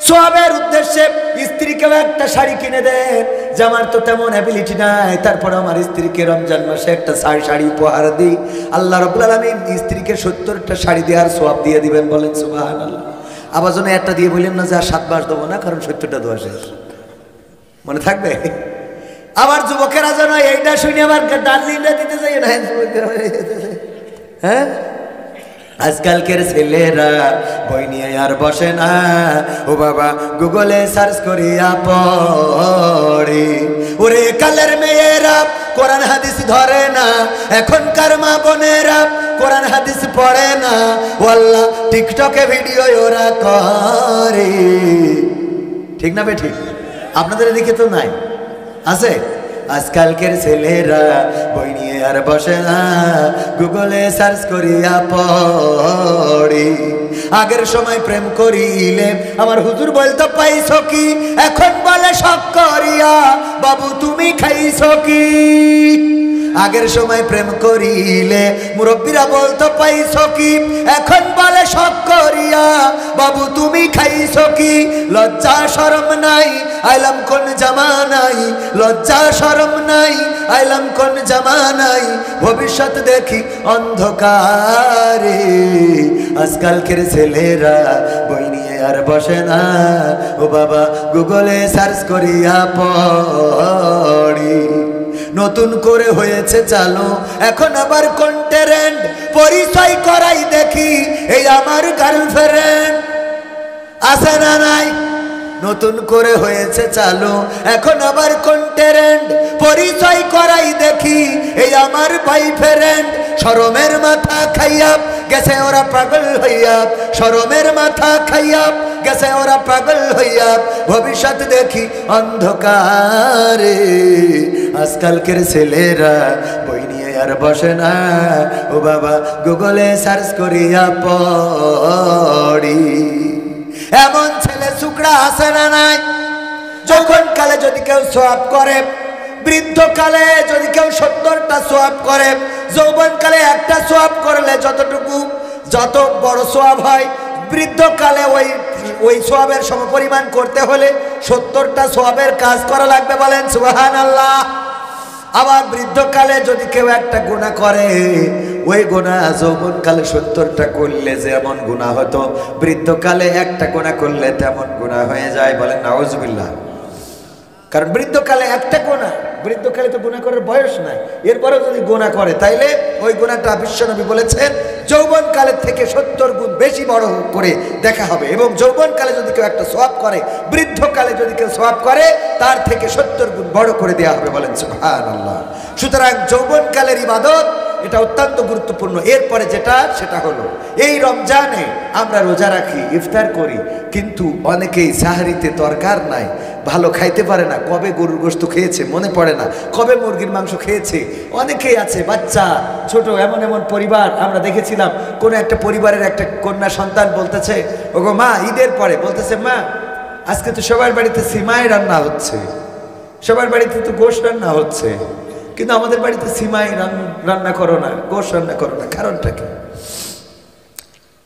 সওয়াবের উদ্দেশ্যে স্ত্রীকেও একটা শাড়ি কিনে দেন, যে আমার তো তেমন অ্যাবিলিটি নাই, তারপর আমার স্ত্রীকে রমজান মাসে একটা শাড়ি উপহার দিই। আল্লাহ রাব্বুল আলামিন স্ত্রীকে 70টা শাড়ি দেওয়ার সওয়াব দিয়ে দিবেন, বলেন সুবহানাল্লাহ। আবার যেন একটা দিয়ে বললেন না যে আর 7 মাস দেবো না, কারণ 70টা দেওয়া শেষ, মনে থাকবে। আবার যুবকেরা যেন এইটা শুনে আবার ডার্লিংটা দিতে চাই না, হ্যাঁ। আজকালকের ছেলেরা বই নিয়ে আর বসে না, ও বাবা গুগলে সার্চ করিয়া পড়ে। ওরে কালের মেয়েরা কোরআন হাদিস ধরে না, এখনকার মা বোনেরা কোরআন হাদিস পড়ে না, ও আল্লাহ টিকটকে ভিডিও ওরা করে। ঠিক না বেঠিক? আপনাদের এদিকে তো নাই, আছে? আজকালকের ছেলেরা বই নিয়ে আর বসে না, গুগলে সার্চ করিয়া পড়ে। আগের সময় প্রেম করিলে আমার হুজুর বলতো পাইছো কি, এখন বলে শখ করিয়া বাবু তুমি খাইছো কি। আগের সময় প্রেম করিলে মুরব্বীরা বলতো পাইছো কি, এখন বলে শখ করিয়া বাবু তুমি খাইছো কি। লজ্জা শরম নাই আইলাম কোন জামানাই, লজ্জা শরম নাই আইলাম কোন জামানাই, ভবিষ্যৎ দেখি অন্ধকারে। আজকালকের ছেলেরা বই নিয়ে আর বসে না, ও বাবা গুগলে সার্চ করিয়া পড়ি। নতুন করে হয়েছে চালু এখন আবার কোন ট্রেন্ড, পরিচয় করাই দেখি এই আমার গার্লফ্রেন্ড, আছে না নাই? নতুন করে হয়েছে চালু এখন আবার কোন ট্রেন্ড, পরিচয় করাই দেখি এই আমার বয়ফ্রেন্ড। শরমের মাথা খাইয়া গেছে ওরা পাগল হইয়া, শরমের মাথা খাইয়া গেছে ওরা পাগল হইয়া, ভবিষ্যৎ দেখি অন্ধকারে। আজকালকের ছেলেরা বই নিয়ে আর বসে না, ও বাবা গুগলে সার্চ করিয়া পড়ি। এমন ছেলে সুকড়া আছে না নাই? যখন কালে যদি কেউ সওয়াব করে, বৃদ্ধকালে যদি কেউ 70টা সওয়াব করে, যৌবনকালে একটা সওয়াব করলে যত বড় সওয়াব হয়, বৃদ্ধকালে ওই সওয়াবের সমপরিমাণ করতে হলে 70টা সওয়াবের কাজ করা লাগবে, বলেন সুবহানাল্লাহ। আবার বৃদ্ধকালে যদি কেউ একটা গুনাহ করে, ওই গুনাহ যৌবনকালে 70টা করলে যেমন গুনাহ হতো, বৃদ্ধকালে একটা গুনাহ করলে তেমন গুনাহ হয়ে যায়, বলেন নাউজুবিল্লাহ। কারণ বৃদ্ধকালে একটা গুনাহ, বৃদ্ধকালে তো গুনাহ করার বয়স নাই, এরপরেও যদি গুনাহ করে তাইলে ওই গুনাহটা বিশ্বনবী বলেছেন যৌবনকালের থেকে 70 গুণ বেশি বড় করে দেখা হবে। এবং যৌবনকালে যদি কেউ একটা সওয়াব করে, বৃদ্ধকালে যদি কেউ সওয়াব করে তার থেকে 70 গুণ বড় করে দেওয়া হবে, বলেন সুবহানাল্লাহ। সুতরাং যৌবনকালের ইবাদত এটা অত্যন্ত গুরুত্বপূর্ণ। এরপরে সেটা হলো এই রমজানে আমরা রোজা রাখি, ইফতার করি, কিন্তু অনেকেই সাহারিতে তরকার নাই, ভালো খাইতে পারে না, কবে গরুর গোশত খেয়েছে মনে পড়ে না, কবে মুরগির মাংস খেয়েছে। অনেকেই আছে বাচ্চা ছোট, এমন এমন পরিবার আমরা দেখেছিলাম, কোন একটা পরিবারের একটা কন্যা সন্তান বলতেছে, ওগো মা, ঈদের পরে বলতেছে, মা আজকে তো সবার বাড়িতে সিমাই রান্না হচ্ছে, সবার বাড়িতে তো গোশত রান্না হচ্ছে, কিন্তু আমাদের বাড়িতে সিমাই রান্না করো না, গোশত রান্না করো না, কারণটা কি?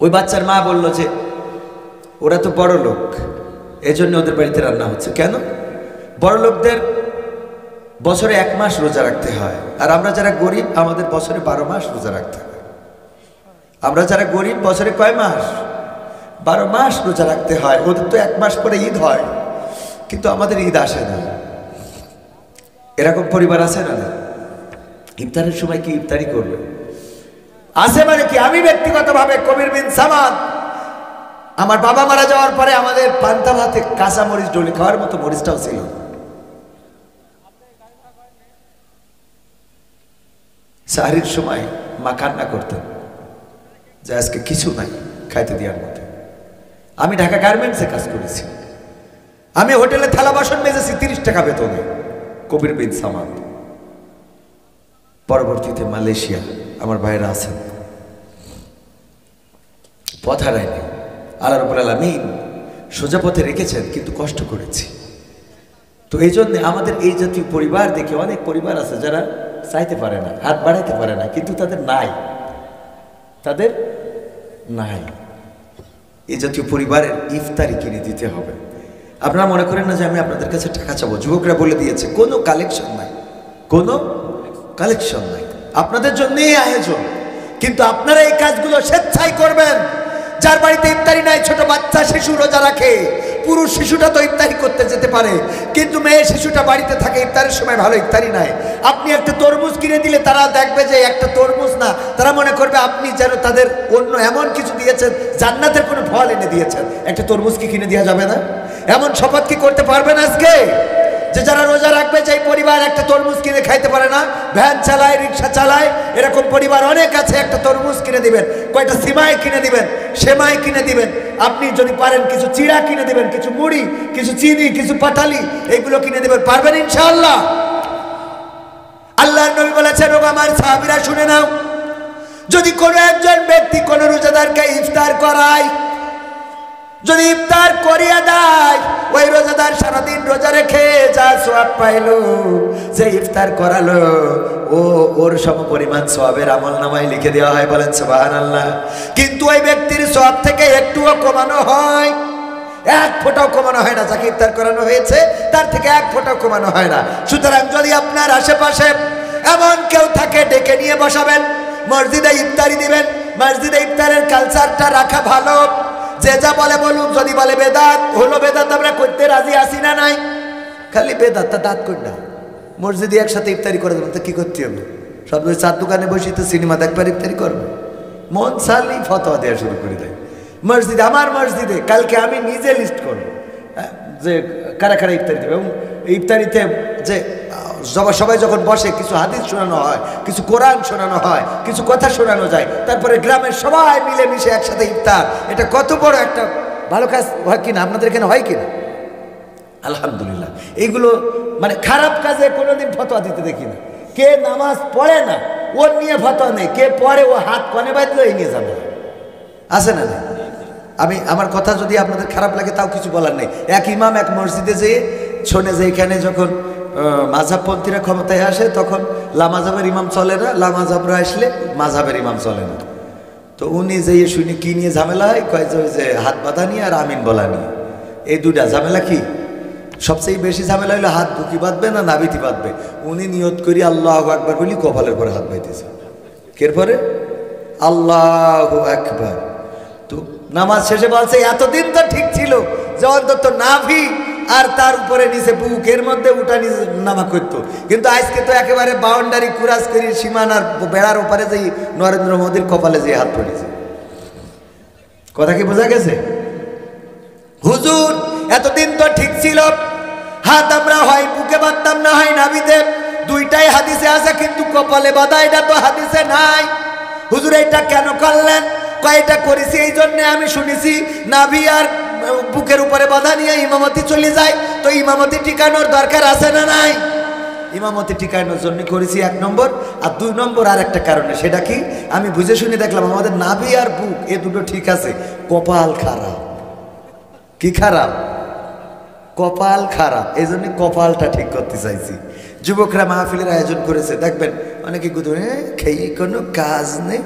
ওই বাচ্চার মা বলল যে ওরা তো বড় লোক, এজন্য ওদের বাড়িতে রান্না হচ্ছে। কেন? বড় লোকদের বছরে 1 মাস রোজা রাখতে হয়, আর আমরা যারা গরিব আমাদের বছরে 12 মাস রোজা রাখতে হয়। আমরা যারা গরিব বছরে কয় মাস? 12 মাস রোজা রাখতে হয়। ওদের তো 1 মাস পরে ঈদ হয়, কিন্তু আমাদের ঈদ আসে না। এরকম পরিবার আছে না? ইফতারের সময় কি ইফতারি করবে? আছে মানে কি? আমি ব্যক্তিগতভাবে কবির বিন সামাদ, আমার বাবা মারা যাওয়ার পরে আমাদের পান্তা ভাতে কাঁচা মরিচ ডলে খাওয়ার মতো মরিচটাও ছিল। সাহরির সময় মা কান্না করতেন যে আজকে কিছু নাই খাইতে দেওয়ার মতো। আমি ঢাকা গার্মেন্টসে কাজ করেছি, আমি হোটেলে থালা বাসন মেজেছি 30 টাকা বেতনে। কবির বিন সামাদ। পরবর্তীতে মালয়েশিয়া আমার ভাইরা আছেন, পথ হারায়নি, আল্লাহ রাব্বুল আলামিন সোজা পথে রেখেছেন, কিন্তু কষ্ট করেছি। তো এই জন্য আমাদের এই জাতীয় পরিবার দেখে অনেক পরিবার আছে যারা চাইতে পারে না, হাত বাড়াইতে পারে না, কিন্তু তাদের নাই, এই জাতীয় পরিবারের ইফতারি কিনে দিতে হবে। আপনারা মনে করেন না যে আমি আপনাদের কাছে টাকা চাবো। যুবকরা বলে দিয়েছে কোনো কালেকশন নাই, কোনো কালেকশন নাই, আপনাদের জন্যই আয়োজন। কিন্তু আপনারা এই কাজগুলো স্বেচ্ছায় করবেন। যার বাড়িতে ইফতারি নাই, ছোট বাচ্চা শিশু রোজা রাখে, পুরুষ শিশুটা তো ইফতারি করতে যেতে পারে, কিন্তু মেয়ে শিশুটা বাড়িতে থাকে, ইফতারের সময় ভালো ইফতারি নাই। আপনি একটা তরমুজ কিনে দিলে তারা দেখবে যে একটা তরমুজ না, তারা মনে করবে আপনি যেন তাদের অন্য এমন কিছু দিয়েছেন, জান্নাতের কোনো ফল এনে দিয়েছেন। একটা তরমুজ কি কিনে দেওয়া যাবে না? এমন শপথ কি করতে পারবেন আজকে যে যারা রোজা রাখবে, যে পরিবার একটা তরমুজ কিনে খাইতে পারে না, ভ্যান চালায়, রিক্সা চালায়, এরকম পরিবার অনেক আছে, একটা তরমুজ কিনে দিবেন, কয়টা সিমাই কিনে দিবেন, সেমাই কিনে দিবেন, আপনি যদি পারেন কিছু চিড়া কিনে দিবেন, কিছু মুড়ি, কিছু চিনি, কিছু পাটালি, এইগুলো কিনে দিবেন। পারবেন ইনশাআল্লাহ? আল্লাহর নবী বলেছেন, ও আমার সাহাবীরা শুনে নাও, যদি কোনো একজন ব্যক্তি কোনো রোজাদারকে ইফতার করায়, যদি ইফতার করিয়া দেয়, ওই রোজাদার সারাদিন রোজা রেখে যা সওয়াব পাইলো, যে ইফতার করালো, ওর সমপরিমাণ সওয়াবের আমলনামায় লিখে দেওয়া হয়। বলেন সুবহানাল্লাহ। কিন্তু ওই ব্যক্তির সওয়াব থেকে একটুও কমানো হয়, এক ফোঁটাও কমানো হয় না। যাকে ইফতার করানো হয়েছে তার থেকে এক ফোঁটাও কমানো হয় না। সুতরাং যদি আপনার আশেপাশে এমন কেউ থাকে, ডেকে নিয়ে বসাবেন, মসজিদে ইফতারি দিবেন। মসজিদে ইফতারের কালচারটা রাখা ভালো। যে যা বলে বলুক, যদি বলে বেদাত, হলো বেদাত, আমরা করতে রাজি আছি না নাই? খালি বেদাত, তা দাঁত কর না। মসজিদে একসাথে ইফতারি করে দেবেন, তো কি করতে হবে? সব চার দোকানে বসে তো সিনেমা দেখবার ইফতারি করবে, মন চালি ফতোয়া দেওয়া শুরু করে দেয়। মসজিদে, আমার মসজিদে কালকে আমি নিজে লিস্ট করবো যে কারা কারা ইফতারি দেবে, এবং ইফতারিতে যে সবাই যখন বসে কিছু হাদিস শোনানো হয়, কিছু কোরআন শোনানো হয়, কিছু কথা শোনানো যায়, তারপরে গ্রামের সবাই মিলেমিশে একসাথে ইফতার। এটা কত বড় একটা ভালো কাজ হয় কিনা? আপনাদের এখানে হয় কিনা? আলহামদুলিল্লাহ। এইগুলো মানে খারাপ কাজে কোনোদিন ফতোয়া দিতে দেখি না। কে নামাজ পড়ে না ওর নিয়ে ফতোয়া নেই, কে পড়ে ও হাত কনে বাঁধলো এই নিয়ে যাবে, আছে না? আমি আমার কথা যদি আপনাদের খারাপ লাগে তাও কিছু বলার নেই। এক ইমাম এক মসজিদে যেয়ে শোনে যে এখানে যখন মাঝহাবপন্থীরা ক্ষমতায় আসে তখন লামাজাবের ইমাম চলে না, লামাজাবরা আসলে মাঝহাবের ইমাম চলে না। তো উনি যেয়ে শুনি কি নিয়ে ঝামেলা হয়, কয় যে ওই যে হাত বাঁধা নিয়ে আর আমিন বলা নিয়ে, এই দুটা ঝামেলা। কি সবচেয়ে বেশি ঝামেলা হলো হাত বুকি বাঁধবে না নাবিতি বাঁধবে। উনি নিয়ত করি আল্লাহু আকবার বলি কপালের পরে হাত বাইতেছে, এর পরে আল্লাহু আকবার। তো নামাজ শেষে বলছে এতদিন তো ঠিক ছিল যে অন্তত নাভি আর তার উপরে নিচে বুকের মধ্যে উঠা নিচে নামা করতো, কিন্তু আজকে তো একেবারে বাউন্ডারি কুরাস করি সীমানার বেড়ার উপরে যেই নরেন্দ্র মোদীর কপালে যে হাত পড়েছে। কথা কি বোঝা গেছে? হুজুর এতদিন তো ঠিক ছিল, হাত আমরা হয় বুকে বাঁধতাম না হয় নাভিতে, দুইটাই হাদিসে আছে, কিন্তু কপালে বাঁধা এটা তো হাদিসে নাই। হুজুর এটা কেন করলেন? কয়টা করেছি এই জন্য আমি শুনেছি নাভি আর বুকের উপরে বাঁধা নিয়ে ইমামতি চলে যায়, তো ইমামতি টিকানোর দরকার আছে না নাই? ইমামতি টিকানোর জন্য করেছি এক নম্বর। আর দুই নম্বর আর একটা কারণে, সেটা কি আমি বুঝে শুনে দেখলাম আমাদের নাভি আর বুক এ দুটো ঠিক আছে, কপাল খারাপ। কি খারাপ? কপাল খারাপ, এই জন্য কপালটা ঠিক করতে চাইছি। যুবকরা মাহফিলের আয়োজন করেছে, দেখবেন অনেকে খেয়ে কোনো কাজ নেই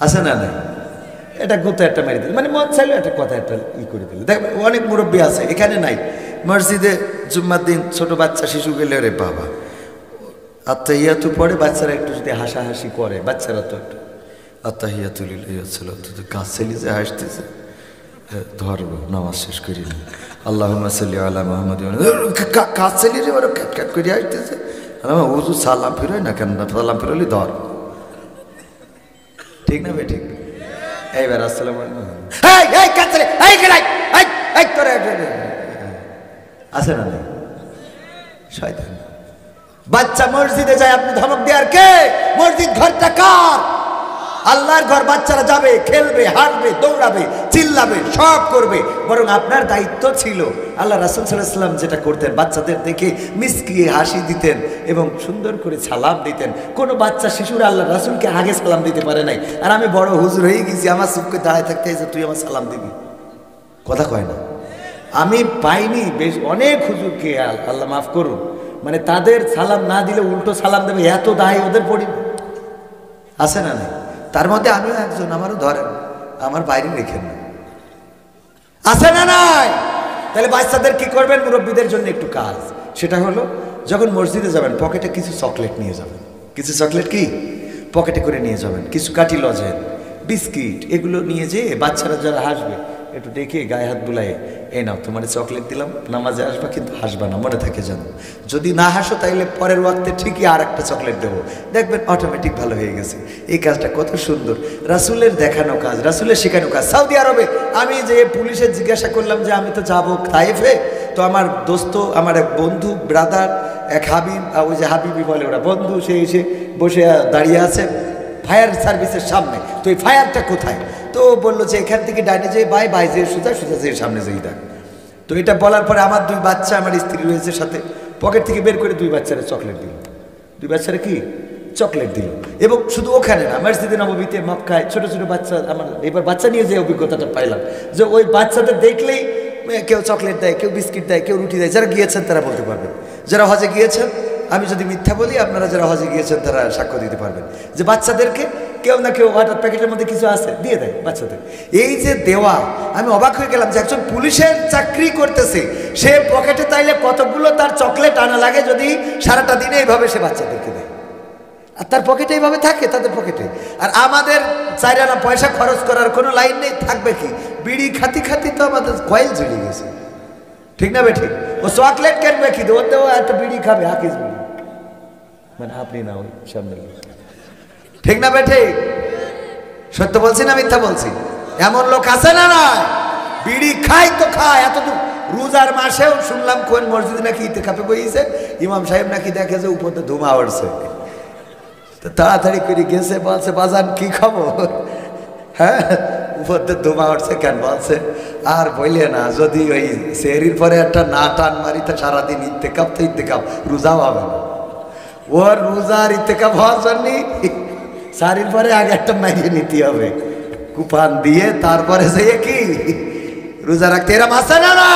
আছে না নাই, এটা গুতো একটা মেরে দিল, মানে মন চাইলো একটা কথা একটা করে দিল। দেখবেন অনেক মুরব্বী আছে, এখানে নাই, মসজিদে জুম্মার দিন ছোট বাচ্চা শিশু গেলে রে বাবা আত্মাহিয়াতু পড়ে, বাচ্চারা একটু যদি হাসাহাসি করে, বাচ্চারা তো একটু আত্মাহিয়াতুল কাজ চালিয়ে যে হাসতেছে, ধরবো নামাজ শেষ করি আল্লাহুম্মা সাল্লি আলা মুহাম্মাদ, কাজ চালিয়ে ওরা ক্যাট করে হাসতেছে, ওজু সালাম ফিরোয় না কেন, সালাম ফিরোলি ধর, ঠিক না ভাই? ঠিক। এইবার আসসালামু আলাইকুম আছে না? শয়তান বাচ্চা মসজিদে যায়, আপনি ধমক দেওয়ার কে? মসজিদ ঘরটা কার? আল্লাহর ঘর। বাচ্চারা যাবে, খেলবে, হাঁটবে, দৌড়াবে, চিল্লাবে, সব করবে, বরং আপনার দায়িত্ব ছিল। আল্লাহ রাসূল সাল্লাল্লাহু আলাইহি ওয়াসাল্লাম যেটা করতেন, বাচ্চাদের দেখে মিসকিয়ে হাসি দিতেন এবং সুন্দর করে সালাম দিতেন। কোনো বাচ্চা শিশুরা আল্লাহ রাসূলকে আগে সালাম দিতে পারে নাই, আর আমি বড় হুজুর হয়ে গেছি, আমার চুপকে দাঁড়ায় থাকতে হয়েছে, তুই আমার সালাম দিবি? কথা কয় না। আমি পাইনি বেশ অনেক হুজুরকে, আল্লাহ মাফ করুন, মানে তাদের সালাম না দিলে উল্টো সালাম দেবে, এত দায় ওদের পড়ি, আছে না নাই? তার মধ্যে আমিও একজন, আমারও ধরেন, আমার বাইরে রেখেন না, আছে না নাই? তাহলে বাচ্চাদের কি করবেন? মুরব্বীদের জন্য একটু কাজ, সেটা হলো যখন মসজিদে যাবেন পকেটে কিছু চকলেট নিয়ে যাবেন। কিছু চকলেট কি পকেটে করে নিয়ে যাবেন, কিছু কাঠি লজেন, বিস্কিট, এগুলো নিয়ে যেয়ে বাচ্চারা যারা হাসবে একটু ডেকে গায়ে হাত বুলাই, এই নাও তোমার চকলেট দিলাম, নামাজে আসবা কিন্তু হাসবা না, মনে থাকে যেন। যদি না হাসো তাইলে পরের ওয়াক্তে ঠিকই আর একটা চকলেট দেবো, দেখবেন অটোমেটিক ভালো হয়ে গেছে। এই কাজটা কত সুন্দর, রাসূলের দেখানো কাজ, রাসূলের শেখানো কাজ। সৌদি আরবে আমি যে পুলিশের জিজ্ঞাসা করলাম যে আমি তো যাবো তাইফে, তো আমার দোস্ত, আমার এক বন্ধু, ব্রাদার, এক হাবিব, ওই যে হাবিবি বলে ওরা, বন্ধু, সে এসে বসে দাঁড়িয়ে আছে ফায়ার সার্ভিসের সামনে। তো এই ফায়ারটা কোথায়? তো বললো যে এখান থেকে ডাইনে যেয়ে বাই যে সোজা যে সামনে যেই দেখ। তো এটা বলার পরে আমার দুই বাচ্চা, আমার স্ত্রী রয়েছে সাথে, পকেট থেকে বের করে দুই বাচ্চারা চকলেট দিল। দুই বাচ্চারা কি চকলেট দিল। এবং শুধু ওখানে না, মসজিদে নববীতে, মক্কায় ছোট ছোট বাচ্চা, আমার এবার বাচ্চা নিয়ে যে অভিজ্ঞতাটা পাইলাম, যে ওই বাচ্চাদের দেখলেই কেউ চকলেট দেয়, কেউ বিস্কিট দেয়, কেউ রুটি দেয়। যারা গিয়েছেন তারা বলতে পারবেন, যারা হজে গিয়েছেন, আমি যদি মিথ্যা বলি আপনারা যারা হজে গিয়েছেন তারা সাক্ষ্য দিতে পারবেন, যে বাচ্চাদেরকে কেউ না কেউ হঠাৎ প্যাকেটের মধ্যে কিছু আছে দিয়ে দেয় বাচ্চাদের। এই যে দেওয়া, আমি অবাক হয়ে গেলাম যে একজন পুলিশের চাকরি করতেছে, সে পকেটে তাইলে কতগুলো তার চকলেট আনা লাগে যদি সারাটা দিনে এইভাবে সে বাচ্চাদেরকে দেয়, আর তার পকেটে এইভাবে থাকে, তাদের পকেটে। আর আমাদের 4 আনা পয়সা খরচ করার কোনো লাইন নেই, থাকবে কি? বিড়ি খাতি খাতি তো আমাদের কয়েল ঝুলে গেছে, ঠিক না বেঠিক? ও চকলেট কিনবে কি? ওতেও একটা বিড়ি খাবে, হাকিস বিড়ি, মানে আপনি না, ওই সামনে, ঠিক না বেঠিক? সত্য বলছি না মিথ্যা বলছি? এমন লোক আছে না না? বিড়ি খাই তো খায় এতটুকু। রোজার মাসেও শুনলাম কোন মসজিদে নাকি ইতিকাফে বইছে, ইমাম সাহেব নাকি দেখে যে উপরে ধুমা উঠছে, তো তাড়াতাড়ি করে গেছে, বলছে বাজান কি খবর? হ্যাঁ, উপরতে ধুমা উঠছে কেন? বলছে আর বললে না, যদি ওই সেহরির পরে একটা না টান মারি তো সারাদিন ইত্তেকাফ, তো ইত্তেকাফ রোজাও হবে না। ওর রোজার ইত্তেকাফ হওয়ার জন্য সারির পরে আগে একটা মাইরে নিতে হবে, কুপান দিয়ে, তারপরে যে কি রোজা রাখতে। এরা মাসে না না,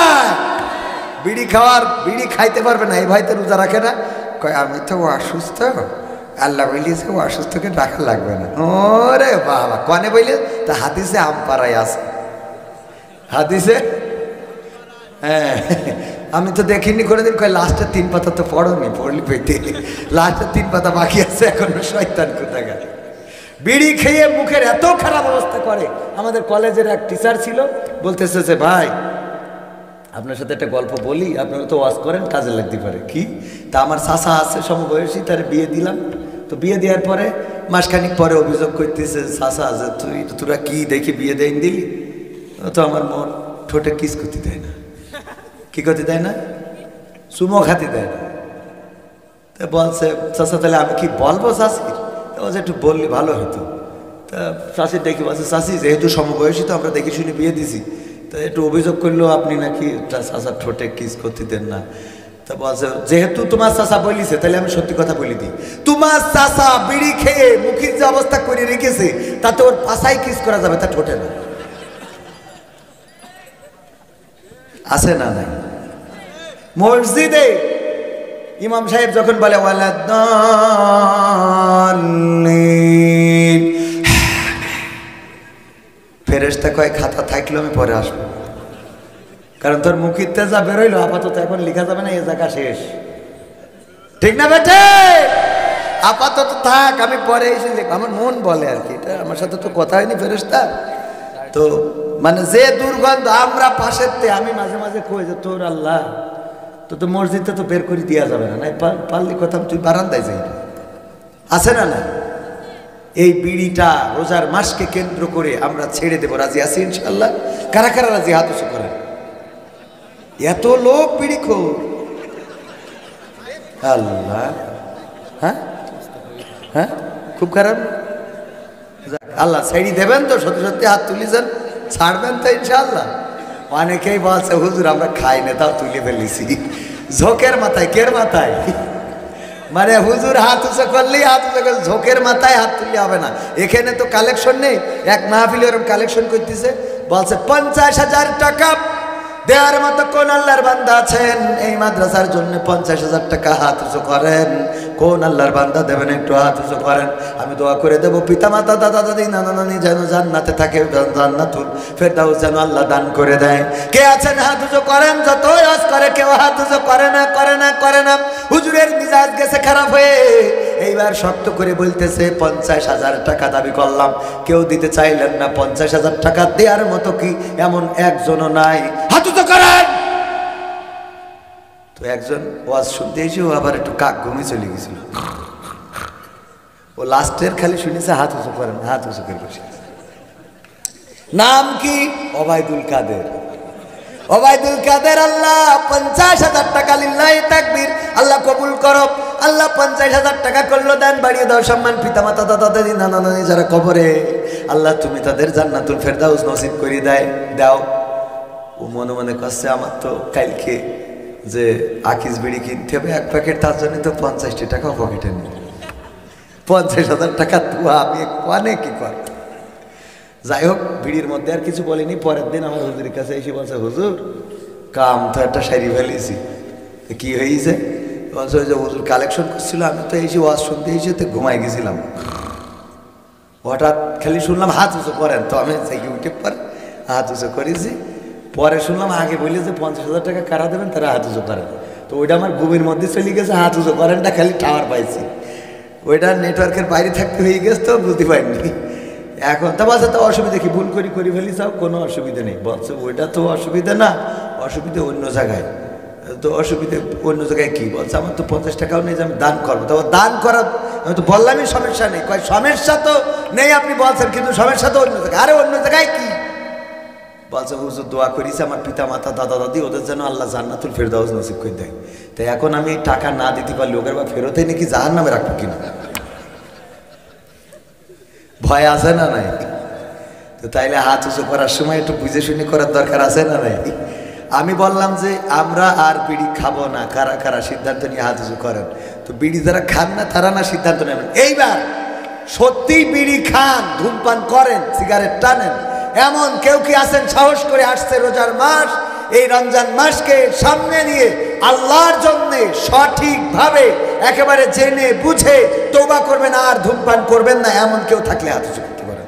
বিড়ি খাইতে পারবে না, এই ভাইতে রোজা রাখে না। কয় আমি তো অসুস্থ, আল্লাহ বলিয়েছে ও অসুস্থকে রাখা লাগবে না। ওরে বাবা, কনে বললে? তা হাদিসে আমপাড়ায় আছে, হাদিসে। হ্যাঁ, আমি তো দেখিনি কোনোদিন। কয় লাস্টের 3 পাতা তো পড়নি, পড়লি পেতে, লাস্টের 3 পাতা বাকি আছে এখনো, শয়তান কোথাকার। বিড়ি খেয়ে মুখের এত খারাপ অবস্থা করে। আমাদের কলেজের এক টিচার ছিল, বলতেছে যে ভাই আপনার সাথে একটা গল্প বলি, আপনারা তো ওয়াজ করেন, কাজে লাগতে পারে। কি? তা আমার চাচা আছে সমবয়সী, তার বিয়ে দিলাম। তো বিয়ে দেওয়ার পরে মাসখানিক পরে অভিযোগ করতেছে, চাচা যে তোরা কি দেখি বিয়ে দেন দিলি? তো আমার মন ঠোঁটে কিস করতে দেয় না। কি করতে দেয় না? চুমো খাতে দেয় না। তা বলছে চাচা তাহলে আমি কি বলবো চাষির? তা বলছে একটু বললে ভালো হতো। তা চাষির দেখি বলছে, চাষি যেহেতু সমবয়সী তো আমরা দেখে শুনে বিয়ে দিছি, তা একটু অভিযোগ করলো আপনি নাকি চাচার ঠোঁটে কিস করতে দেন না। তা বলছে যেহেতু তোমার চাচা বলিছে তাহলে আমি সত্যি কথা বলি দিই, তোমার চাচা বিড়ি খেয়ে মুখের যে অবস্থা করে রেখেছে তাতে ওর পাশায় কিস করা যাবে, তা ঠোঁটে না। আছে না নাই? মসজিদে ইমাম সাহেব যখন বলে ফেরেশতা কয় খাতা থাকলো আমি পরে আসবো, কারণ তোর মুখের তেজা বেরোইলো, আপাতত এখন লেখা যাবে না, এ জায়গা শেষ, ঠিক না বেটে? আপাতত থাক, আমি পরে এসে লিখব। আমার মন বলে আর কি, এটা আমার সাথে তো কথা হয়নি ফেরেশতা। তো মানে যে দুর্গন্ধ আমরা পাশের, আমি মাঝে মাঝে কই যে তোর আল্লাহ তো মসজিদটা তো বের করে দেওয়া যাবে না, নাই পারলি কথা তুই বারান্দায় যাই। আছে না না? এই বিড়িটা রোজার মাসকে কেন্দ্র করে আমরা ছেড়ে দেবো, রাজি আছি ইনশাল্লাহ? কারা কারা রাজি? হাত উঁচু করেন। এত লোক বিড়ি খোর, আল্লাহ। হ্যাঁ হ্যাঁ, খুব খারাপ। আল্লাহ ছেড়ে দেবেন তো? সত্যি সত্যি হাত তুলিছেন, ছাড়বেন তো ইনশাল্লাহ? অনেকেই বলছে হুজুর আমরা খাই না, তাও তুলে ফেলেছি। ঝোঁকের মাথায়, কের মাথায়? মানে হুজুর হাত উঁচু করলেই হাত উঁচু করে, ঝোঁকের মাথায় হাত তুললে হবে না। এখানে তো কালেকশন নেই। এক মাহফিলে ওরকম কালেকশন করতেছে, বলছে 50,000 টাকা দেওয়ার মতো কোন আল্লাহর বান্দা আছেন? এই মাদ্রাসার জন্য 50,000 টাকা হাত উঁচু করেন। কোন আল্লাহর বান্দা দেবেন একটু হাত উঁচু করেন, আমি দোয়া করে দেব পিতা মাতা দাদা দাদি নানা নানি যেন জান্নাতে থাকে, জান্নাতুল ফেরদাউস যেন আল্লাহ দান করে দেয়। কে আছেন হাত উঁচু করেন? যতই আজ করে কেউ হাত উঁচু করে না, করে না, করে না। হুজুরের মিজাজ গেছে খারাপ হয়ে, এইবার শক্ত করে বলতেছে 50,000 টাকা দাবি করলাম, কেউ দিতে চাইলেন না। 50,000 টাকা দেওয়ার মতো কি এমন একজনও নাই? হাত উঁচু করেন। তো একজন ওয়াজ শুনতে এসে ও আবার একটু কাক ঘুমিয়ে চলে গেছিল। ও লাস্টের খালি শুনেছে হাত উঁচু করেন, হাত উঁচু করে বসে। নাম কি? ওবায়দুল কাদের। ওবায়দুল কাদের। আল্লাহ 50,000 টাকা, লিল্লাহি তাকবীর, আল্লাহ কবুল করো। আল্লাহ 50,000 টাকা করলো দান, বাড়িয়ে দাও সম্মান পিতা মাতা দাদা দাদি নানা নানি যারা কবরে, আল্লাহ তুমি তাদের জান্নাতুল ফেরদাউস নসিব করে দাও। ও মনে মনে করছে আমার তো কালকে যে আকিস বিড়ি কিনতে হবে 1 প্যাকেট, তার জন্য তো 50টি টাকা পকেটে নিই। 50,000 টাকা তো আমি অনেক কি কর। যাই হোক, বিড়ির মধ্যে আর কিছু বলিনি। পরের দিন আমার হুজুরের কাছে এসে বলছে, হুজুর কাম তো একটা সারি ফেলেছি। কি হয়েছে? বলছে ওই যে হুজুর কালেকশন করছিল, আমি তো এসে ওয়াজ শুনতে এসে তো ঘুমাই গেছিলাম। হঠাৎ খালি শুনলাম হাত উঁচু করেন, তো আমি থেকে উঠে পরে হাত উঁচু করেছি। পরে শুনলাম আগে বললে যে 50,000 টাকা কারা দেবেন, তারা হাত উঁচু করেন। তো ওইটা আমার ঘুমের মধ্যে চলে গেছে, হাত উঁচু করেনটা খালি টাওয়ার পাইছি, ওইটা নেটওয়ার্কের বাইরে থাকতে হয়ে গেছে, তো বুঝতে পারিনি। এখন তা বলছে তো অসুবিধা কি, ভুল করি ফেলি যাও, কোনো অসুবিধা নেই। বলছে ওইটা তো অসুবিধা না, অসুবিধা অন্য জায়গায়। তো অসুবিধা অন্য জায়গায় কি? বলছে আমার তো 50 টাকাও নেই যে আমি দান করবো। তো দান করা, আমি তো বললামই সমস্যা নেই। কয় সমস্যা তো নেই আপনি বলছেন, কিন্তু সমস্যা তো অন্য জায়গায়। আরে অন্য জায়গায় কি? বলছে হুজুর দোয়া করিছে আমার পিতা মাতা দাদা দাদি, ওদের যেন আল্লাহ জান্নাতুল ফেরদাউস নসিব করে দেয়। তাই এখন আমি টাকা না দিতে পারলে ওদের বা ফেরতে নাকি জাহান্নামে রাখবো কিনা, ভয় আছে না নাই? তো তাইলে হাত উঁচু করার সময় একটু বুঝে শুনে করার দরকার আছে না নাই? আমি বললাম যে আমরা আর বিড়ি খাবো না, কারা কারা সিদ্ধান্ত নিয়ে হাত উঁচু করেন। তো বিড়ি যারা খান না তারা না সিদ্ধান্ত নেবেন। এইবার সত্যি বিড়ি খান, ধূমপান করেন, সিগারেট টানেন, এমন কেউ কি আছেন সাহস করে আসছে রোজার মাস, এই রমজান মাসকে সামনে নিয়ে আল্লাহর জন্য সঠিকভাবে একেবারে জেনে বুঝে তওবা করবেন আর ধূমপান করবেন না, এমন কেউ থাকলে হাত উঁচু করতে পারেন।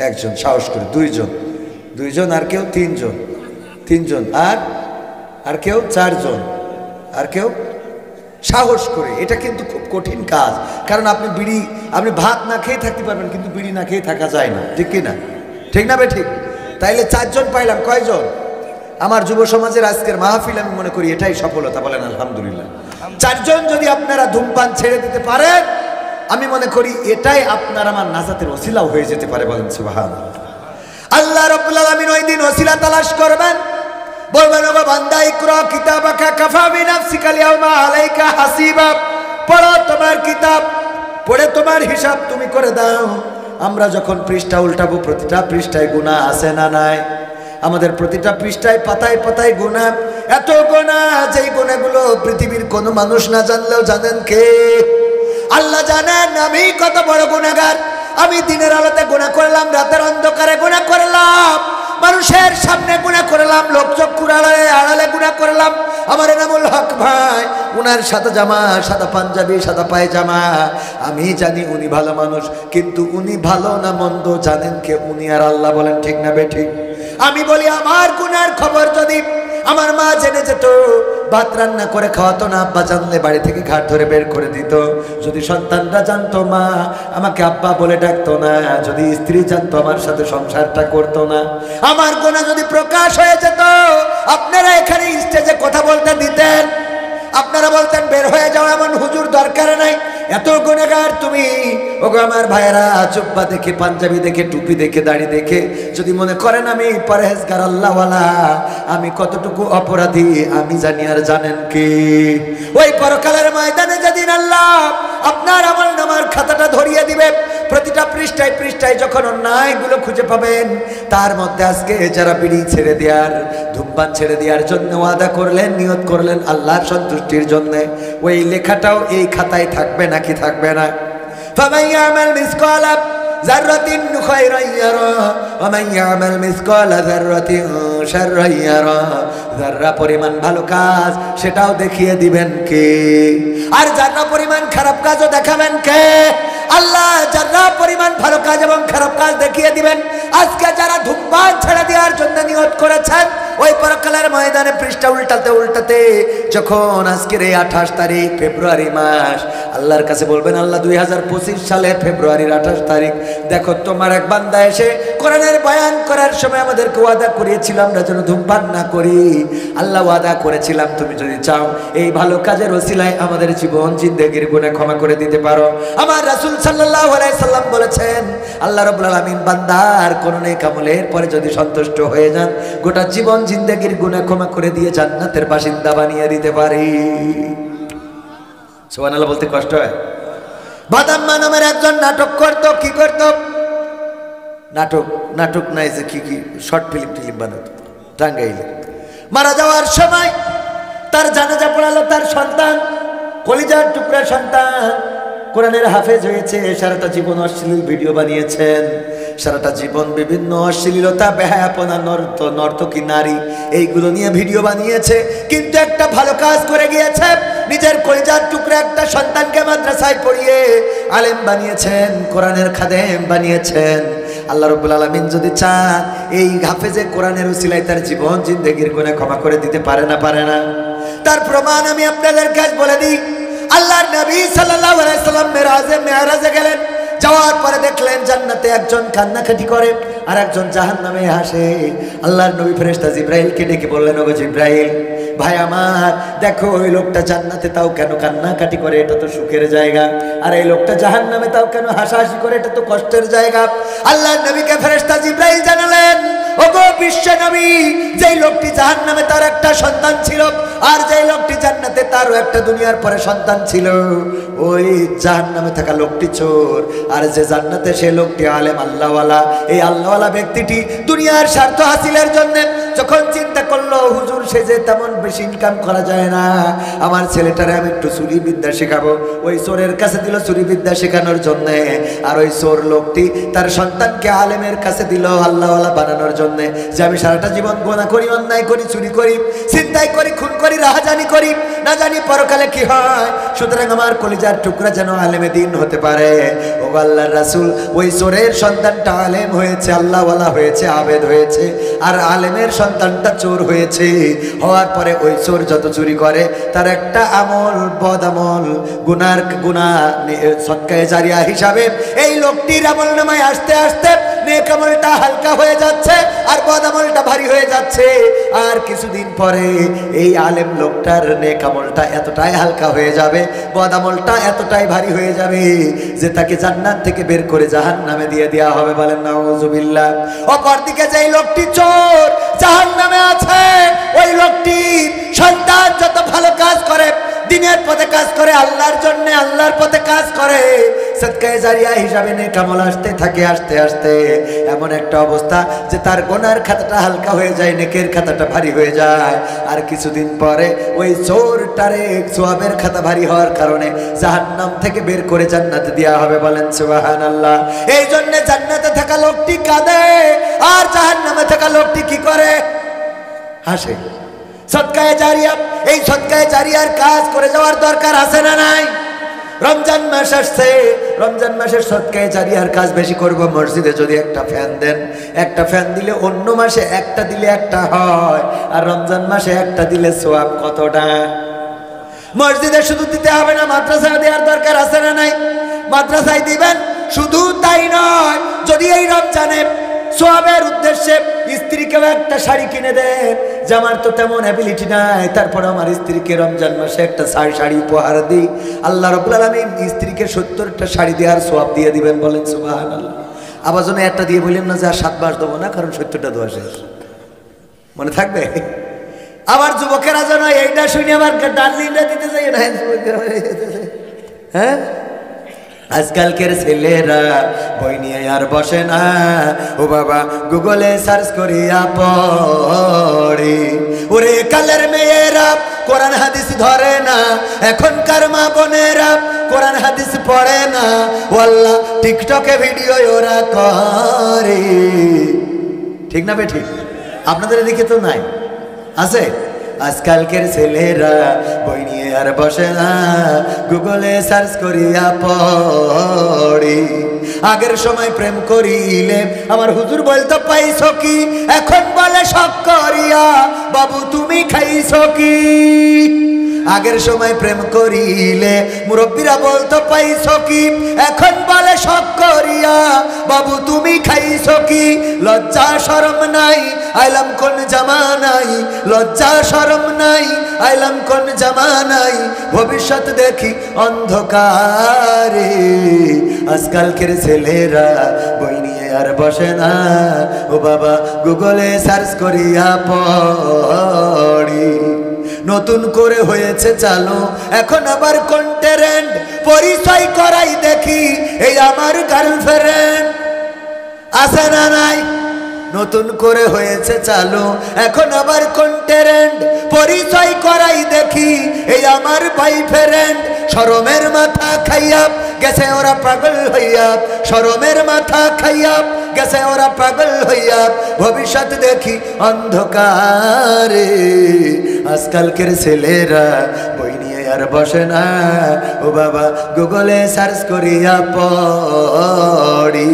একজন সাহস করে, দুইজন, আর কেউ তিনজন, আর কেউ 4 জন, আর কেউ সাহস করে। এটা কিন্তু খুব কঠিন কাজ, কারণ আপনি ভাত না খেয়ে থাকতে পারবেন, কিন্তু বিড়ি না খেয়ে থাকা যায় না, ঠিক কি না? ঠিক না বে ঠিক? তাইলে 4 জন পাইলাম, কয়জন? আমার যুব সমাজের আজকের মাহফিল আমি মনে করি এটাই সফলতা, বলেন আলহামদুলিল্লাহ। 4 জন যদি আপনারা ধূমপান ছেড়ে দিতে পারেন, আমি মনে করি এটাই আপনার আমার নাজাতের ওসিলাও হয়ে যেতে পারে, বলেন সুবহানাল্লাহ। আল্লাহ রাব্বুল আলামিন ওই দিন ওসিলা তালাশ করবেন, বলবেন ওগো বান্দা ইকরা কিতাবাকা কাফা বিনাফসিকা আল-ইয়াওমা আলাইকা হাসিবা, পড়ো তোমার কিতাব, পড়ে তোমার হিসাব তুমি করে দাও। আমরা যখন পৃষ্ঠা উল্টাবো প্রতিটা পৃষ্ঠায় গুনাহ আছে না নাই? আমাদের প্রতিটা পৃষ্ঠায় পাতায় পাতায় গুনাহ, এত গুনাহ যেই গুনাহগুলো পৃথিবীর কোনো মানুষ না জানলেও জানেন কে? আল্লাহ জানেন আমি কত বড় গুনাহগার। আমি দিনের আলোতে গুনাহ করলাম, রাতের অন্ধকারে গুনাহ করলাম, মানুষের সামনে গুনাহ করলাম, লোকচক্ষুর আড়ালে গুনাহ করলাম। আমার এনামুল হক ভাই, উনার সাদা জামা, সাদা পাঞ্জাবি, সাদা পায়জামা, আমি জানি উনি ভালো মানুষ, কিন্তু উনি ভালো না মন্দ জানেন কে? উনি আর আল্লাহ, বলেন ঠিক না বে ঠিক? আমি বলি আমার গুনার খবর যদি আমার মা জেনে যেত, ভাত রান্না করে খাওয়াতো না, আব্বা জানলে বাড়ি থেকে ঘাট ধরে বের করে দিত। যদি সন্তানরা জানতো মা আমাকে আব্বা বলে ডাকতো না, যদি স্ত্রী জানতো আমার সাথে সংসারটা করতো না, আমার গুনাহ যদি প্রকাশ হয়ে যেত, আপনারা এখানে স্টেজে কথা বলতে দিতেন? আপনারা বলতেন বের হয়ে যাও, এমন হুজুর দরকার নাই, এত গুনাহগার তুমি। ওগো আমার ভাইয়েরা, জুব্বা দেখে, পাঞ্জাবি দেখে, টুপি দেখে, দাড়ি দেখে যদি মনে করেন আমি পরহেজগার আল্লাহওয়ালা, আমি কতটুকু অপরাধী আমি জানি আর জানেন কি? ওই পরকালের ময়দানে যেদিন আল্লাহ আপনার আমলনামার খাতাটা ধরিয়ে দিবে, প্রতিটা পৃষ্ঠায় পৃষ্ঠায় যখন অন্যায়গুলো খুঁজে পাবেন, তার মধ্যে আজকে যারা বিড়ি ছেড়ে দেওয়ার, ধূমপান ছেড়ে দেওয়ার জন্য ওয়াদা করলেন, নিয়ত করলেন আল্লাহর সন্তুষ্টির জন্য, ওই লেখাটাও এই খাতায় থাকবে নাকি থাকবে না? ফামান ইয়ামাল মিসকালা যাররাতিন খায়রান ইয়ারা ওয়া মান ইয়ামাল মিসকালা যাররাতিন শাররান ইয়ারা। যাররা পরিমাণ ভালো কাজ সেটাও দেখিয়ে দিবেন কে? আর যাররা পরিমাণ খারাপ কাজও দেখাবেন কে? আল্লাহ। যাররা পরিমাণ ভালো কাজ এবং খারাপ কাজ দেখিয়ে দিবেন। আজকে যারা ধূমপান ছেড়ে দেওয়ার জন্য নিয়ত করেছেন, ওই পরকালের ময়দানে পৃষ্ঠা উল্টাতে উল্টাতে যখন আজকের এই 28 তারিখ ফেব্রুয়ারি মাস, আল্লাহর কাছে বলবেন, আল্লাহ 2025 সালের ফেব্রুয়ারির 28 তারিখ দেখো তোমার এক বান্দা এসে কোরআনের বয়ান করার সময় আমাদেরকে ওয়াদা করিয়েছিল আমরা যেন ধূমপান না করি। আল্লাহ ওয়াদা করেছিলাম তুমি যদি চাও এই ভালো কাজের ওসিলায় আমাদের জীবন জিন্দেগির গুনাহ ক্ষমা করে দিতে পারো। আমার রাসূল সাল্লাল্লাহু আলাইহি সাল্লাম বলেছেন, আল্লাহ রাব্বুল আলামিন বান্দার কোন নেক আমলের পরে যদি সন্তুষ্ট হয়ে যান, গোটা জীবন জিন্দেগির গুনাহ ক্ষমা করে দিয়ে জান্নাতের বাসিন্দা বানিয়ে দিতে পারি। সুবহানাল্লাহ বলতে কষ্ট হয়। বাদাম্মা নামের একজন নাটক করত। কি করত? নাটক নাই যে কি শর্ট ফিল্ম বানাতো টাঙ্গাইলে। মারা যাওয়ার সময় তার জানাজা পড়ালো তার সন্তান, কলিজার টুকরা সন্তান, কোরআনের হাফেজ হয়েছে, সারাটা জীবন অশ্লীল ভিডিও বানিয়েছেন, সারাটা জীবন বিভিন্ন অশ্লীলতা, বেহায়াপনা, নর্তকী নারী এইগুলো নিয়ে ভিডিও বানিয়েছে। কিন্তু একটা ভালো কাজ করে গিয়েছে, নিজের কলিজার টুকরা একটা সন্তানকে মাদ্রাসায় পড়িয়ে আলেম বানিয়েছেন, কোরআনের খাদেম বানিয়েছেন। আল্লাহ রাব্বুল আলামিন যদি চান এই হাফেজে কোরআনের উসিলায় তার জীবন জিন্দেগির গুনাহ ক্ষমা করে দিতে পারে না? পারে না? তার প্রমাণ আমি আপনাদের কাছে বলে দিই। আল্লাহর নবী সাল্লাল্লাহু আলাইহি সাল্লাম মেরাজে গেলেন। যাওয়ার পরে দেখলেন জান্নাতে একজন কান্নাকাটি করে আর একজন জাহান্নামে হাসে। আল্লাহর নবী ফেরেশতা জিবরাইলকে ডেকে বললেন, ওগো জিবরাইল, ভাই আমার, দেখো ওই লোকটা জান্নাতে তাও কেন কান্নাকাটি করে, এটা তো সুখের জায়গা, আর এই লোকটা জাহান্নামে তাও কেন হাসাহাসি করে, এটা তো কষ্টের জায়গা। আল্লাহর নবীকে ফেরেশতা জিবরাইল জানালেন, ওগো বিশ্ব নবী, যেই লোকটি জাহান্নামে তার একটা সন্তান ছিল, আর যেই লোকটি জান্নাতে তারও একটা দুনিয়ার পরে সন্তান ছিল, ওই জাহান্নামে থাকা লোকটি চোর, আর যে জান্নাতে সে লোকটি আলেম, আল্লাহওয়ালা। এই আল্লাহওয়ালা ব্যক্তিটি দুনিয়ার স্বার্থ হাসিলের জন্য যখন চিন্তা করলো, হুজুর সে যে তেমন বেশি ইনকাম করা যায় না, আমার ছেলেটারে আমি একটু চুরি বিদ্যা শেখাবো, ওই চোরের কাছে দিল চুরি বিদ্যা শেখানোর জন্য। আর ওই চোর লোকটি তার সন্তানকে আলেমের কাছে দিল আল্লাহওয়ালা বানানোর জন্য, যে আমি সারাটা জীবন গুনাহ করি, অন্যায় করি, চুরি করি, ছিনতাই করি, খুন করি, রাহাজানি করি, না জানি পরকালে কি হয়। সুতরাং আমার কলিজার টুকরা যেন আলেমে দিন হতে পারে। ও আল্লাহর রাসূল, ওই চোরের সন্তানটা আলেম হয়েছে, আল্লাহওয়ালা হয়েছে, আবেদ হয়েছে, আর আলেমের সন্তানটা চোর হয়েছে। হওয়ার পরে ওই চোর যত চুরি করে তার একটা আমল, বদ আমল, গুনাহ সদকায়ে জারিয়া হিসাবে এই লোকটির আমল নামায় আসতে আসতে নেক আমলটা হালকা হয়ে যাচ্ছে আর বদ আমলটা ভারী হয়ে যাচ্ছে। আর কিছুদিন পরে এই আলেম লোকটার নেক আমলটা এতটাই হালকা হয়ে যাবে, বদ আমলটা এতটাই ভারী হয়ে যাবে যে তাকে জান্নাত থেকে বের করে জাহান্নামে দিয়ে দেওয়া হবে। বলেন নাউযুবিল্লাহ। অপরদিকে যেই লোকটি চোর জাহান্নামে আছে, ওই লোকটির সন্তান যত ভালো কাজ করে, দিনের পথে কাজ করে, আল্লাহর জন্য আল্লাহর পথে কাজ করে, সদকায়ে জারিয়া হিসাবে নেক আমল আসতে থাকে, আসতে আসতে এমন একটা অবস্থা যে তার গুনার খাতাটা হালকা হয়ে যায়, নেকের খাতাটা ভারী হয়ে যায়। আর কিছুদিন পরে ওই চোরটারে সওয়াবের খাতা ভারী হওয়ার কারণে জাহান্নাম থেকে বের করে জান্নাতে দেওয়া হবে। বলেন সুবহানাল্লাহ। এই জন্য জান্নাতে থাকা লোকটি কাঁদে আর জাহান্নামে থাকা লোকটি কি করে? হাসে। সদকায়ে জারিয়া, এই সদকায়ে জারিয়ার কাজ করে যাওয়ার দরকার আছে না নাই? রমজান মাস আসছে, রমজান মাসের সদকায়ে জারিয়ার কাজ বেশি করব। মসজিদে যদি একটা ফ্যান দেন, একটা ফ্যান দিলে অন্য মাসে একটা দিলে একটা হয়, আর রমজান মাসে একটা দিলে সওয়াব কতটা? মসজিদে শুধু দিতে হবে না, মাদ্রাসায় দেওয়ার দরকার আছে না নাই? মাদ্রাসায় দিবেন। শুধু তাই নয়, যদি এই রমজানে সওয়াবের উদ্দেশ্যে স্ত্রীকেও একটা শাড়ি কিনে দেন, যে আমার তো তেমন অ্যাবিলিটি নাই, তারপর আমার স্ত্রীকে রমজান মাসে একটা শাড়ি উপহার দিই, আল্লাহ রাব্বুল আলামিন স্ত্রীকে 70টা শাড়ি দেওয়ার সওয়াব দিয়ে দিবেন। বলেন সুবহানাল্লাহ। আবার যেন একটা দিয়ে বললেন না যে আর 7 মাস দেবো না, কারণ 70টা দেওয়া শেষ, মনে থাকবে। আবার যুবকেরা যেন এইটা শুনে আবার ডার্লিংটা দিতে চাই না। হ্যাঁ, আজকালকের ছেলেরা বই নিয়ে আর বসে না, ও বাবা গুগলে সার্চ করিয়া পড়ে। ওরে কালের মেয়েরা কোরআন হাদিস ধরে না, এখনকার মা বোনেরা কোরআন হাদিস পড়ে না, ওয়াল্লাহ টিকটকে ভিডিও ওরা করে। ঠিক না বেঠিক? আপনাদের এদিকে তো নাই, আছে? আজকালকের ছেলেরা বই নিয়ে আর বসে না, গুগলে সার্চ করিয়া পড়ি। আগের সময় প্রেম করিলে আমার হুজুর বলতো পাইছো কি, এখন বলে শখ করিয়া বাবু তুমি খাইছো কি। আগের সময় প্রেম করিলে মুরব্বীরা বলতো পাইছো কি, এখন বলে শখ করিয়া বাবু তুমি খাইছো কি। লজ্জা শরম নাই আইলাম কোন জামানাই, লজ্জা শরম নাই আইলাম কোন জামানাই, ভবিষ্যৎ দেখি অন্ধকারে। আজকালকের ছেলেরা বই নিয়ে আর বসে না, ও বাবা গুগলে সার্চ করিয়া পড়ি। নতুন করে হয়েছে চালু এখন আবার কন্টেন্ট, পরিচয় করাই দেখি এই আমার গার্লফ্রেন্ড। আছে না নাই? নতুন করে হয়েছে চালু এখন আবার কন্টেন্ট, পরিচয় করাই দেখি এই আমার বয়ফ্রেন্ড। শরমের মাথা খাইয়া গেছে ওরা পাগল হইয়া, শরমের মাথা খাইয়া গেছে ওরা পাগল হইয়া, ভবিষ্যৎ দেখি অন্ধকারে। আজকালকের ছেলেরা বই নিয়ে আর বসে না, ও বাবা গুগলে সার্চ করিয়া পড়ি।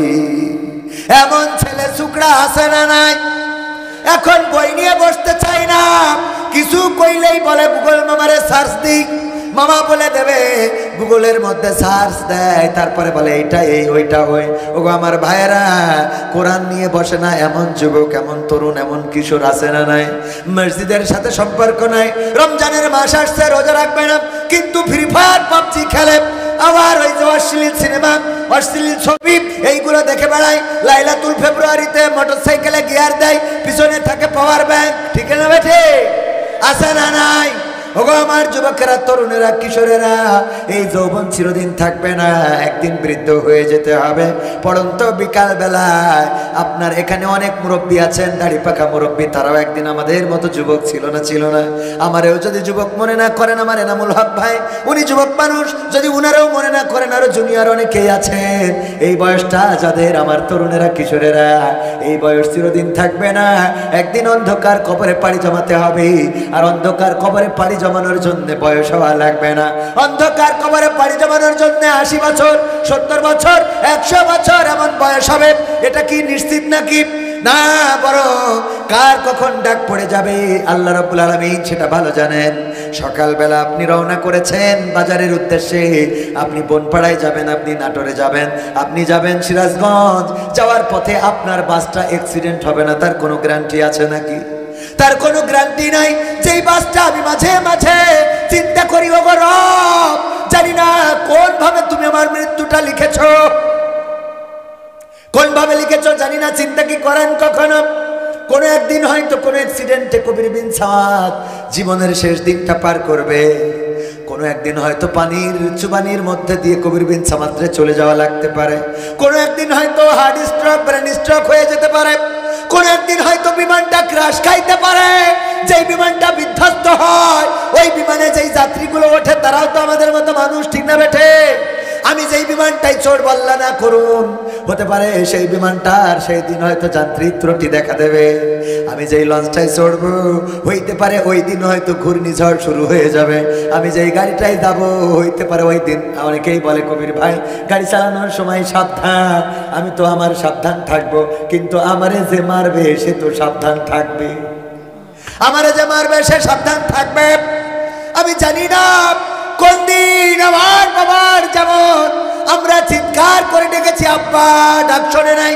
এমন ছেলে সুকড়া আছে না নাই? এখন বই নিয়ে বসতে চাই না, কিছু কইলেই বলে গুগল মামারে সার্চ দিক, মামা বলে দেবে। গুগলের মধ্যে সার্চ দেয়, তারপরে বলে এইটা এই ওইটা ওই। ওগো আমার ভাইয়েরা, কোরআন নিয়ে বসে না এমন যুবক, এমন তরুণ, এমন কিশোর আছে না নাই? মসজিদের সাথে সম্পর্ক নাই, রমজানের মাস আসছে রোজা রাখবে না, কিন্তু ফ্রি ফায়ার পাবজি খেলে। আবার ওই যে অশ্লীল সিনেমা, অশ্লীল ছবি এইগুলো দেখে বেড়ায়। লাইলাতুল ফেব্রুয়ারিতে মোটরসাইকেলে গিয়ার দেয়, পিছনে থাকে পাওয়ার ব্যাংক। ঠিক না বেঠে? আছে না নাই? ওগো আমার যুবকেরা, তরুণেরা, কিশোরেরা, এই যৌবন চিরদিন থাকবে না, একদিন বৃদ্ধ হয়ে যেতে হবে। পড়ন্ত বিকাল বেলায় আপনার এখানে অনেক মুরব্বী আছেন, দাড়ি পাকা মুরব্বী, তারাও একদিন আমাদের মতো যুবক ছিল না? ছিল না? আমারেও যদি যুবক মনে না করেন আমার এনামুল হক ভাই, উনি যুবক মানুষ, যদি উনারাও মনে না করেন, আরো জুনিয়র অনেকেই আছেন এই বয়সটা যাদের, আমার তরুণেরা, কিশোরেরা, এই বয়স চিরদিন থাকবে না, একদিন অন্ধকার কবরে পাড়ি জমাতে হবে। আর অন্ধকার কবরে পাড়ি জমানোর জন্য বয়স হওয়া লাগবে না, অন্ধকার কবরে পাড়ি জমানোর জন্য 80 বছর, 70 বছর, 100 বছর এমন বয়স হবে। এটা কি নিশ্চিত নাকি? না, বরং কার কখন ডাক পড়ে যাবে আল্লাহ রাব্বুল আলামিন সেটা ভালো জানেন। সকালবেলা আপনি রওনা করেছেন বাজারের উদ্দেশ্যে, আপনি বনপাড়ায় যাবেন, আপনি নাটোরে যাবেন, আপনি যাবেন সিরাজগঞ্জ, যাওয়ার পথে আপনার বাসটা অ্যাক্সিডেন্ট হবে না, তার কোনো গ্যারান্টি আছে নাকি? তার কোনো গ্যারান্টি নাই। যেই বাসটা আমি মাঝে মাঝে চিন্তা করি, ওগো রব, জানি না কোন ভাবে তুমি আমার মৃত্যুটা লিখেছো, কোন ভাবে লিখেছো জানি না, চিন্তা কি করেন কখনো? কোনো একদিন হয়তো কোনো অ্যাক্সিডেন্টে কবির বিন সাওয়াদ জীবনের শেষ দিনটা পার করবে, কোনো একদিন হয়তো পানির চুবানির মধ্যে দিয়ে কবির বিন সাওয়াদরে চলে যাওয়া লাগতে পারে, কোনো একদিন হয়তো হার্ট স্ট্রোক, ব্রেন স্ট্রোক হয়ে যেতে পারে, কোন একদিন হয়তো বিমানটা ক্রাশ খাইতে পারে। যেই বিমানটা বিধ্বস্ত হয়, ওই বিমানে যেই যাত্রীগুলো ওঠে তারাও তো আমাদের মতো মানুষ। ঠিক না বেঠে? আমি যেই বিমানটাই চড়ব আল্লাহ না করুন, হতে পারে সেই বিমানটার সেই দিন হয়তো যান্ত্রিক ত্রুটি দেখা দেবে। আমি যেই লঞ্চটাই চড়ব, হইতে পারে ওই দিন হয়তো ঘূর্ণিঝড় শুরু হয়ে যাবে। আমি যেই গাড়িটাই যাব, হইতে পারে ওই দিন, অনেকেই বলে কবির ভাই গাড়ি চালানোর সময় সাবধান। আমি তো আমার সাবধান থাকবো, কিন্তু আমারে যে মারবে সে তো সাবধান থাকবে, আমারে যে মারবে সে সাবধান থাকবে। আমি জানি না কোন দিন আমার বাবার যেমন আমরা চিৎকার করে ডেকেছি আব্বা, ডাক শোনে নাই,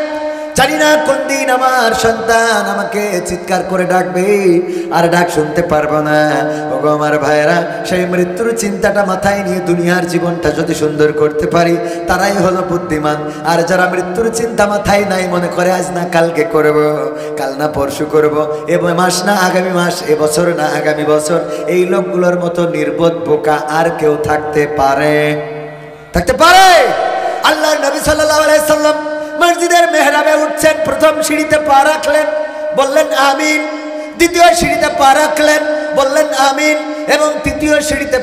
জানি না কোন দিন আমার সন্তান আমাকে চিৎকার করে ডাকবে আর ডাক শুনতে পারবো না। ওগো আমার ভাইয়েরা, সেই মৃত্যুর চিন্তাটা মাথায় নিয়ে দুনিয়ার জীবনটা যদি সুন্দর করতে পারি, তারাই হলো বুদ্ধিমান। আর যারা মৃত্যুর চিন্তা মাথায় নাই, মনে করে আজ না কালকে করব, কাল না পরশু করব, এ মাস না আগামী মাস, এ বছর না আগামী বছর, এই লোকগুলোর মতো নির্বোধ বোকা আর কেউ থাকতে পারে? থাকতে পারে? আল্লাহর নবী সাল্লাল্লাহু আলাইহি সাল্লাম মসজিদের মেহরাবে উঠছেন, প্রথম সিঁড়িতে পা রাখলেন, বললেন আমিন। দ্বিতীয় সিঁড়িতে পা রাখলেন, বললেন আমিন। এবং তৃতীয় সিঁড়িতে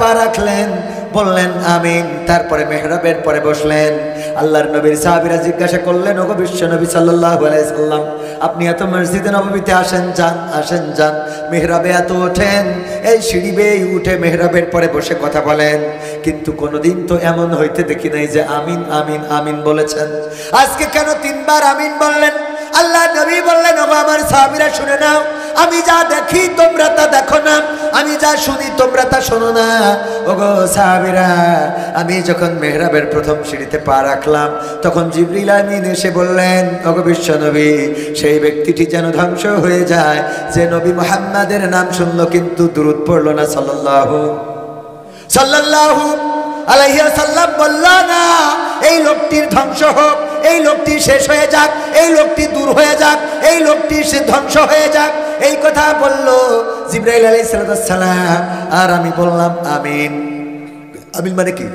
পা রাখলেন, বললেন আমিন। তারপরে মেহরাবের পরে বসলেন। আল্লাহর নবীর সাহাবীরা জিজ্ঞাসা করলেন, ওগো বিশ্ব নবী সাল্লাল্লাহু আলাইহি সাল্লাম, আপনি এত মসজিদে নববীতে আসেন যান, মেহরাবে এত ওঠেন, এই সিঁড়ি বেয়ে উঠে মেহরাবের পরে বসে কথা বলেন, কিন্তু কোনোদিন তো এমন হইতে দেখি নাই যে আমিন আমিন আমিন বলেছেন। আজকে কেন 3 বার আমিন বললেন? আল্লাহ নবী বললেন, ওগো আমার সাহাবীরা শুনে নাও, আমি যা দেখি তোমরা তা দেখো না, আমি যা শুনি তোমরা তা শোনো না। ওগো সাহাবীরা, আমি যখন মেহরাবের প্রথম সিঁড়িতে পা রাখলাম, তখন জিবরিল আমিন এসে বললেন, ওগো বিশ্ব নবী, সেই ব্যক্তিটি যেন ধ্বংস হয়ে যায় যে নবী মুহাম্মাদের নাম শুনলো কিন্তু দুরূদ পড়লো না সাল্লাল্লাহু আলাইহি ওয়াসাল্লাম। বলল না, এই লোকটির ধ্বংস হোক, এই লোকটি শেষ হয়ে যাক, এই লোকটি দূর হয়ে যাক, এই লোকটি সে ধ্বংস হয়ে যাক। এই কথা বলল জিবরাইল আলাইহিস সালাম, আর আমি বললাম আমিন। আমিন মানে কি?